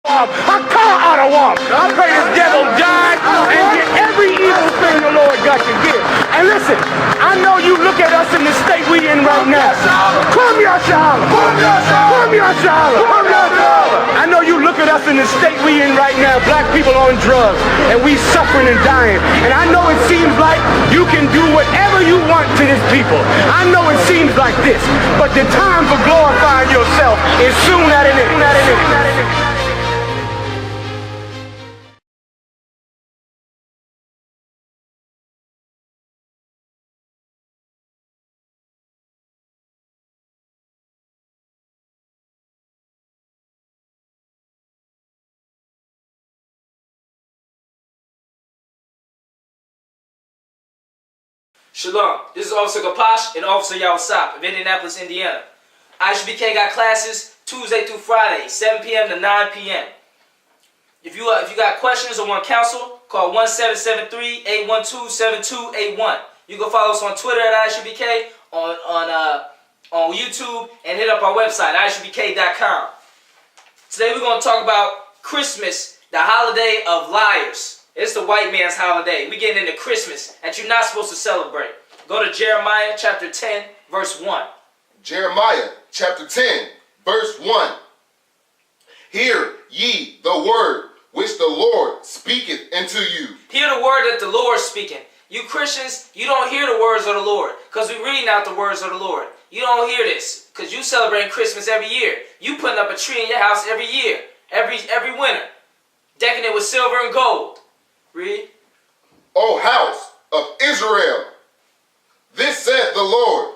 A car out of one. I pray this devil die and get every evil thing the Lord got to give. And listen, I know you look at us in the state we in right now. Come here, SHALAM. Come here, SHALAM. Come here, SHALAM. I know you look at us in the state we in right now. Black people on drugs, and we suffering and dying. And I know it seems like you can do whatever you want to this people. I know it seems like this, but the time for glorifying yourself is soon at an end. Shalom, this is Officer Kapash and Officer I.S.U.P.K of Indianapolis, Indiana. I.S.U.P.K got classes Tuesday through Friday, 7 p.m. to 9 p.m. If you got questions or want counsel, call 1-773-812-7281. You can follow us on Twitter at I.S.U.P.K, on YouTube, and hit up our website, ISUPK.com. Today we're going to talk about Christmas, the holiday of liars. It's the white man's holiday. We're getting into Christmas that you're not supposed to celebrate. Go to Jeremiah chapter 10, verse 1. Jeremiah chapter 10, verse 1. Hear ye the word which the Lord speaketh unto you. Hear the word that the Lord is speaking. You Christians, you don't hear the words of the Lord because we're reading out the words of the Lord. You don't hear this because you celebrate Christmas every year. You putting up a tree in your house every year, every winter, decking it with silver and gold. Read. O house of Israel, this saith the Lord,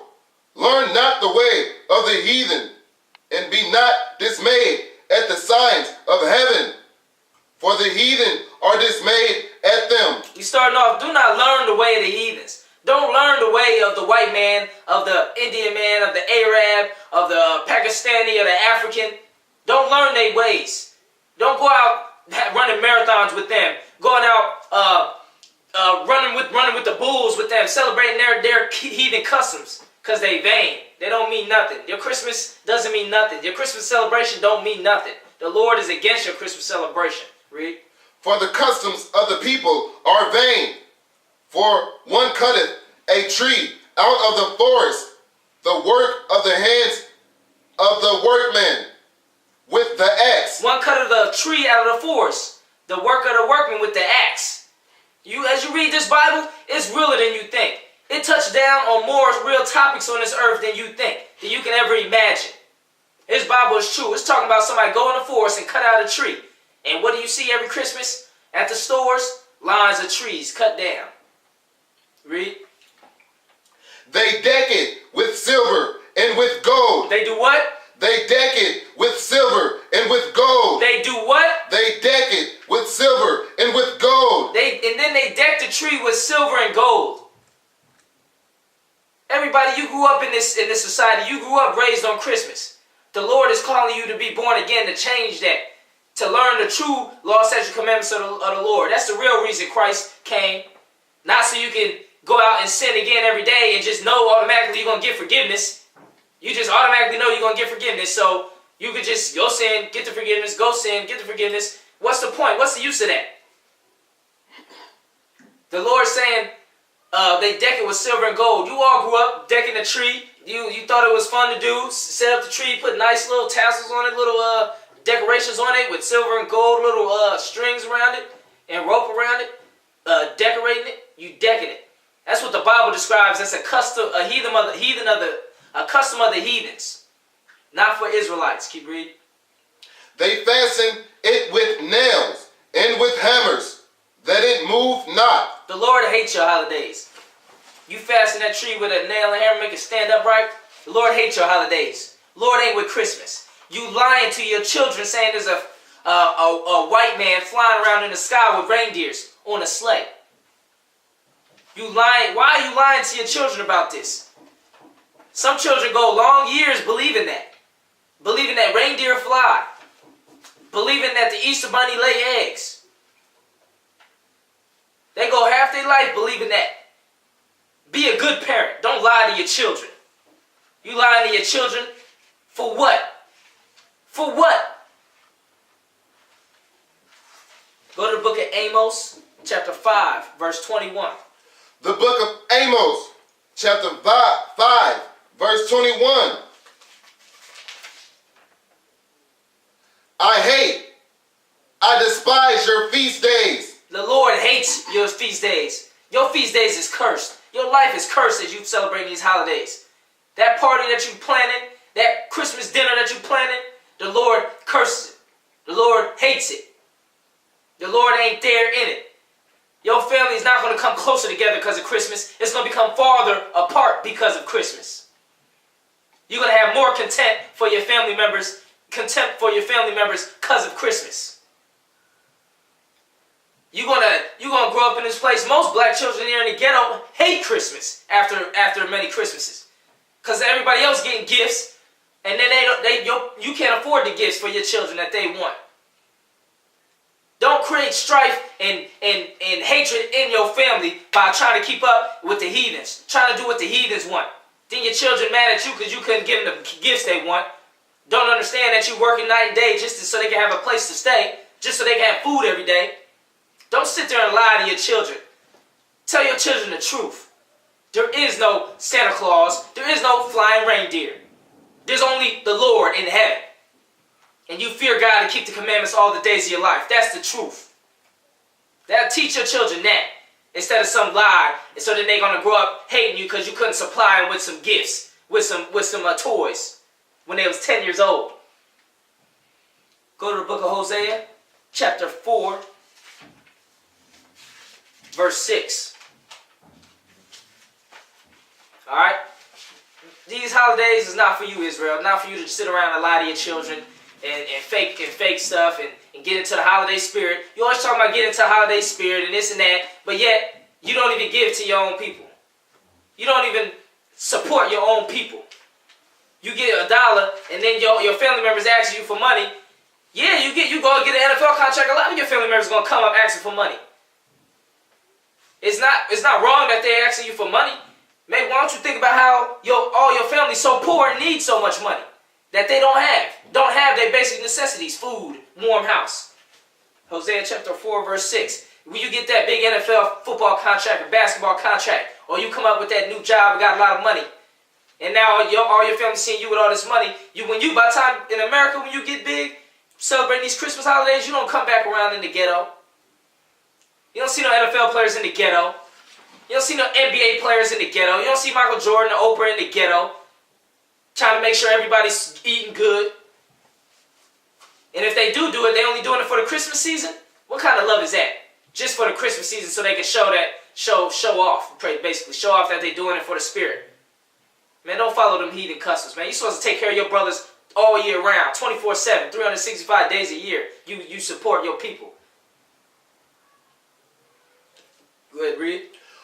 learn not the way of the heathen, and be not dismayed at the signs of heaven, for the heathen are dismayed at them. You starting off, do not learn the way of the heathens. Don't learn the way of the white man, of the Indian man, of the Arab, of the Pakistani, or the African. Don't learn their ways. Don't go out running marathons with them. Going out running with the bulls with them, celebrating their heathen customs, because they vain. They don't mean nothing. Your Christmas doesn't mean nothing. Your Christmas celebration don't mean nothing. The Lord is against your Christmas celebration. Read. For the customs of the people are vain. For one cutteth a tree out of the forest, the work of the hands of the workman with the axe. One cutteth a tree out of the forest, the work of the workman with the axe. As you read this Bible, it's realer than you think. It touched down on more real topics on this earth than you think, than you can ever imagine. This Bible is true. It's talking about somebody go in the forest and cut out a tree. And what do you see every Christmas at the stores? Lines of trees cut down. Read. They deck it with silver and with gold. They do what? They deck it with silver and with gold. They do what? They deck it with silver and with gold. And then they deck the tree with silver and gold. Everybody, you grew up in this society. You grew up raised on Christmas. The Lord is calling you to be born again, to change that, to learn the true law, statutes, commandments of the Lord. That's the real reason Christ came. Not so you can go out and sin again every day and just know automatically you're going to get forgiveness. You just automatically know you're going to get forgiveness. So you could just go sin, get the forgiveness, go sin, get the forgiveness. What's the point? What's the use of that? The Lord's saying they deck it with silver and gold. You all grew up decking the tree. You thought it was fun to do. Set up the tree, put nice little tassels on it, little decorations on it with silver and gold, little strings around it and rope around it, decorating it. You decking it. That's what the Bible describes as a custom, a custom of the heathens, not for Israelites. Keep reading. They fasten it with nails and with hammers, that it move not. The Lord hates your holidays. You fasten that tree with a nail and hammer, make it stand upright. The Lord hates your holidays. Lord ain't with Christmas. You lying to your children, saying there's a white man flying around in the sky with reindeers on a sleigh. You lying. Why are you lying to your children about this? Some children go long years believing that reindeer fly, believing that the Easter bunny lay eggs. They go half their life believing that. Be a good parent. Don't lie to your children. You lying to your children for what? For what? Go to the book of Amos, chapter 5, verse 21. The book of Amos, chapter 5, verse 21. I despise your feast days. The Lord hates your feast days. Your feast days is cursed. Your life is cursed as you celebrate these holidays. That party that you planted, that Christmas dinner that you planted, the Lord curses it. The Lord hates it. The Lord ain't there in it. Your family is not going to come closer together because of Christmas. It's going to become farther apart because of Christmas. You're going to have more contempt for your family members because of Christmas. You're gonna grow up in this place. Most black children here in the ghetto hate Christmas after many Christmases, because everybody else getting gifts, and then you can't afford the gifts for your children that they want. Don't create strife and hatred in your family by trying to keep up with the heathens, trying to do what the heathens want. Then your children mad at you because you couldn't give them the gifts they want. Don't understand that you're working night and day just so they can have a place to stay, just so they can have food every day. Don't sit there and lie to your children. Tell your children the truth. There is no Santa Claus. There is no flying reindeer. There's only the Lord in heaven. And you fear God and keep the commandments all the days of your life. That's the truth. That'll teach your children that, instead of some lie, and so then they're going to grow up hating you because you couldn't supply them with some gifts, with some toys when they was 10 years old. Go to the book of Hosea, chapter 4, verse 6. Alright? These holidays is not for you, Israel. Not for you to sit around and lie to your children and fake stuff and get into the holiday spirit. You always talking about getting into the holiday spirit and this and that, but yet you don't even give to your own people. You don't even support your own people. You get $1 and then your family members ask you for money. Yeah, you go and get an NFL contract. A lot of your family members are going to come up asking for money. It's not wrong that they're asking you for money. Maybe why don't you think about how all your family's so poor and need so much money that they don't have their basic necessities: food, warm house. Hosea chapter 4 verse 6. When you get that big NFL football contract or basketball contract, or you come up with that new job and got a lot of money, and now all your family seeing you with all this money, by the time in America when you get big, celebrating these Christmas holidays, you don't come back around in the ghetto. You don't see no NFL players in the ghetto. You don't see no NBA players in the ghetto. You don't see Michael Jordan or Oprah in the ghetto trying to make sure everybody's eating good. And if they do it, they only doing it for the Christmas season? What kind of love is that? Just for the Christmas season so they can show off, basically. Show off that they're doing it for the spirit. Man, don't follow them heathen customs, man. You're supposed to take care of your brothers all year round, 24/7, 365 days a year. You support your people. Go ahead, read.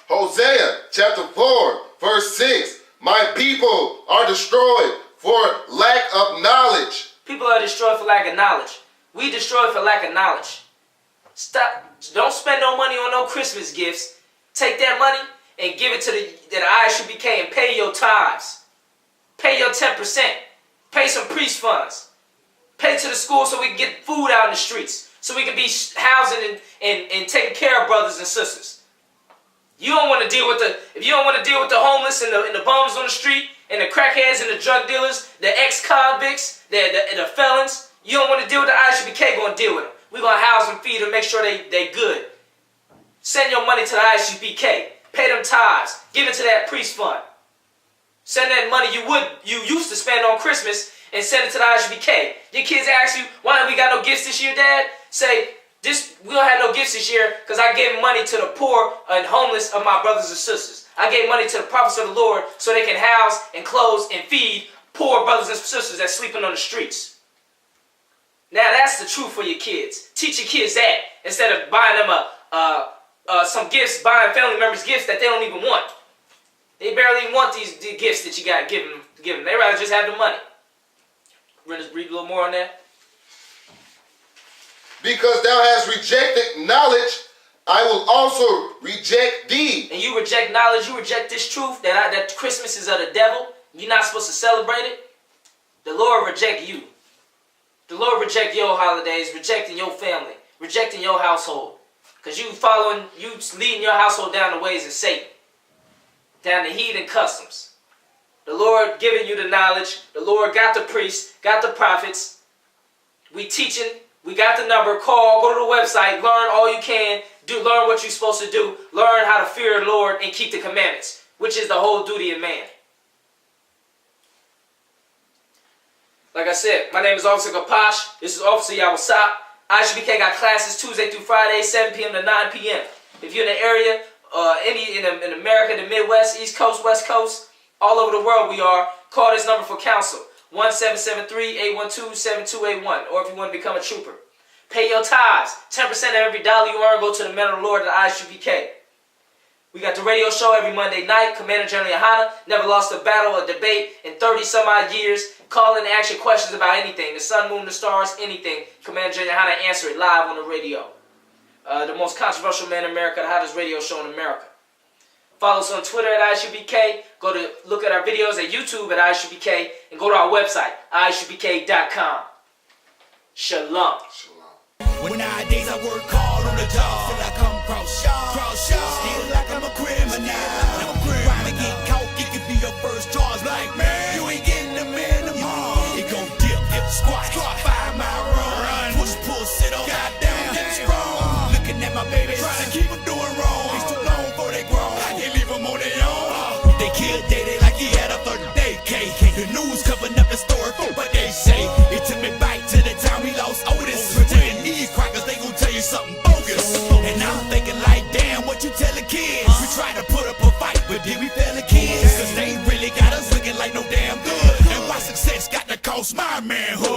Hosea chapter 4 verse 6. My people are destroyed for lack of knowledge. People are destroyed for lack of knowledge. We destroyed for lack of knowledge. Stop. Don't spend no money on no Christmas gifts. Take that money and give it to the I.S.U.P.K. and pay your tithes. Pay your 10%. Pay some priest funds. Pay to the school so we can get food out in the streets. So we can be housing and taking care of brothers and sisters. If you don't want to deal with the homeless and the bums on the street and the crackheads and the drug dealers, the ex-convicts, the felons, you don't want to deal with the I.S.U.P.K. Going to deal with them. We're going to house them, feed them, make sure they good. Send your money to the I.S.U.P.K. Pay them tithes. Give it to that priest fund. Send that money you used to spend on Christmas and send it to the I.S.U.P.K. Your kids ask you, why don't we got no gifts this year, Dad? Say, we don't have no gifts this year because I gave money to the poor and homeless of my brothers and sisters. I gave money to the prophets of the Lord so they can house and clothe and feed poor brothers and sisters that's sleeping on the streets. Now that's the truth for your kids. Teach your kids that instead of buying them some gifts, buying family members gifts that they don't even want. They barely even want these gifts that you got to give them. They rather just have the money. We're going to read a little more on that. Because thou hast rejected knowledge, I will also reject thee. And you reject knowledge, you reject this truth that Christmas is of the devil. You're not supposed to celebrate it. The Lord reject you. The Lord reject your holidays, rejecting your family, rejecting your household. Because you leading your household down the ways of Satan. Down the heathen customs. The Lord giving you the knowledge. The Lord got the priests, got the prophets. We teaching. We got the number. Call. Go to the website. Learn all you can. Learn what you're supposed to do. Learn how to fear the Lord and keep the commandments, which is the whole duty of man. Like I said, my name is Officer Kapash. This is Officer I.S.U.P.K. I.S.U.P.K got classes Tuesday through Friday, 7 p.m. to 9 p.m. If you're in the area, in America, the Midwest, East Coast, West Coast, all over the world we are, call this number for counsel. 1-773-812-7281. Or if you want to become a trooper. Pay your tithes. 10% of every dollar you earn go to the men of the Lord at I.S.U.P.K. We got the radio show every Monday night. Commander Gen.YAHANNA never lost a battle or debate in 30 some odd years. Call in and ask your questions about anything. The sun, moon, the stars, anything. Commander Gen.YAHANNA answer it live on the radio. The most controversial man in America, the hottest radio show in America. Follow us on Twitter at I.S.U.P.K. Go to look at our videos at YouTube at I.S.U.P.K. And go to our website, ISUPK.com. Shalom. When nowadays I work hard on the job, till I come cross still like I'm a criminal. Crime and get caught, it could be your first charge. Like, man, you ain't getting the minimum. It gon' dip, squat, 5 mile run, push, pull, sit on, goddamn, get strong. Looking at my baby, trying to keep them doing wrong. It's too long before they grown, I can't leave them on their own. They killed Daddy like he had a 30-day cake. The news covering up the story, but they say it took me back to the time we lost Otis. Pretend these crackers, they gon' tell you something bogus. And I'm thinking like, damn, what you tell the kids? We try to put up a fight, but did we fail the kids? Cause they really got us looking like no damn good. And why success got to cost my manhood?